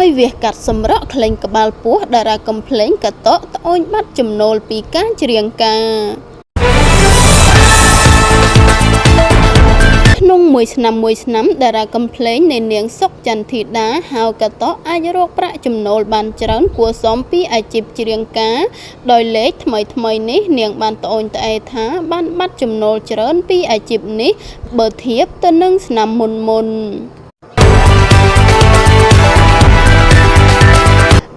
ហើយវាកាត់សម្រក់ក្លែងក្បាលពោះតារាកំភ្លេងកតក់ត្អូញបាត់ចំណូលពីការច្រៀងការក្នុងមួយឆ្នាំតារាកំភ្លេងនៃនាងសុកចន្ទធីតាហៅកតក់អាចរកប្រាក់ចំណូលបានច្រើនគួរសមពីអាជីពច្រៀងការដោយលេខថ្មីនេះនាងបានត្អូញត្អែថាបានបាត់ចំណូលច្រើនពីអាជីពនេះបើធៀបទៅនឹងឆ្នាំមុន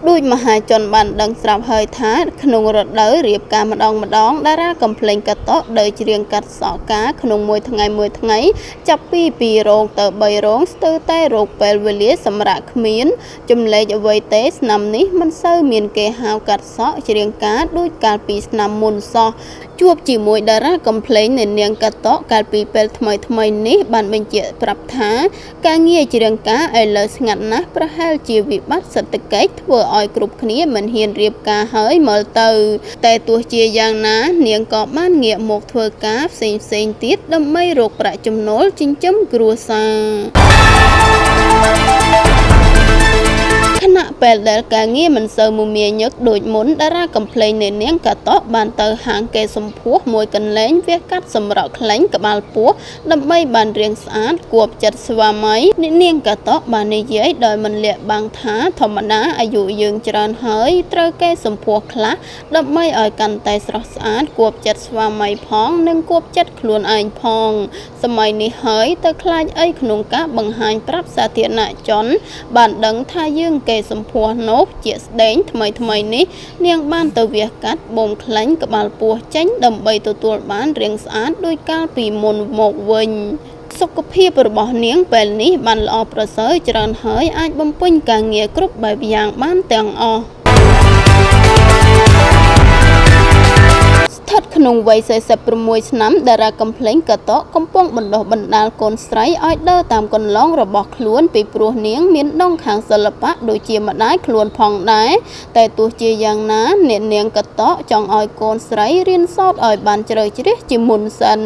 ដូចមហាជនបានដឹងស្រាប់ហើយថាក្នុងរដូវរៀបការម្ដងតារាកំភ្លេងកតក់ដោយច្រៀងកាត់សក់ការក្នុងមួយថ្ងៃចាប់ពី2រោងទៅ3រោងស្ទើរតែរោគពេលវេលាសម្រាប់គ្មានចម្លែកអ្វីទេឆ្នាំនេះមិនសូវមានគេហៅកាត់សក់ច្រៀងការដូចកាលពីឆ្នាំមុនសោះជួបជាមួយតារាកំភ្លេងនៃនាងកតក់កាលពីពេលថ្មីនេះបានបញ្ជាក់ប្រាប់ថាការងារច្រៀងការឥឡូវស្ងាត់ណាស់ប្រហែលជាវិបត្តិសេដ្ឋកិច្ចធ្វើឲ្យគ្រប់គ្នាមិនហ៊ានរៀបការហើយមើលទៅតែទោះជាយ៉ាងណានាងក៏បានងាកមកធ្វើការផ្សេងទៀតដើម្បីរកប្រាក់ចំណូលចិញ្ចឹមគ្រួសារខណៈពេលដែលការងារមិនសូវមមាញឹកដូចមុនតារាកំភ្លេងនៃនាងកតក់បានទៅហាងកែសម្ផស្សមួយកន្លែងវាកាត់សម្រក់ក្លែងក្បាលពោះដើម្បីបានរាងស្អាតគួបចិត្តស្វាមីនាងកតក់បាននិយាយដោយមិនលាក់បាំងថាធម្មតាអាយុយើងច្រើនហើយត្រូវកែសម្ផស្សខ្លះដើម្បីឲ្យកាន់តែស្រស់ស្អាតគួបចិត្តស្វាមីផងនិងគួបចិត្តខ្លួនឯងផងសម័យនេះហើយទៅខ្លាចអីក្នុងការបង្ហាញប្រាប់សាធារណជនបានដឹងថាយើងកែសម្ផស្សនោះជាស្ដែងថ្មីនេះនាងបានទៅវះកាត់បូមខ្លាញ់ក្បាលពោះចេញដើម្បីទទួលបានរាងស្អាតដោយកាលពីមុនមកវិញសុខភាពរបស់នាងពេលនេះបានល្អប្រសើរច្រើនហើយអាចបំពេញការងារគ្រប់បែបយ៉ាងបានទាំងអស់ស្ថិតក្នុងវ័យ46ឆ្នាំតារាកំភ្លេងកតក់កំពុងបណ្ដុះបណ្ដាលកូនស្រីឲ្យដើរតាមកន្លងរបស់ខ្លួនពីព្រោះនាងមានដងខាងសិល្បៈដូចជាម្ដាយខ្លួនផងដែរតែទោះជាយ៉ាងណាអ្នកនាងកតក់ចង់ឲ្យកូនស្រីរៀនសូត្រឲ្យបានជ្រៅជ្រះជាមុនសិន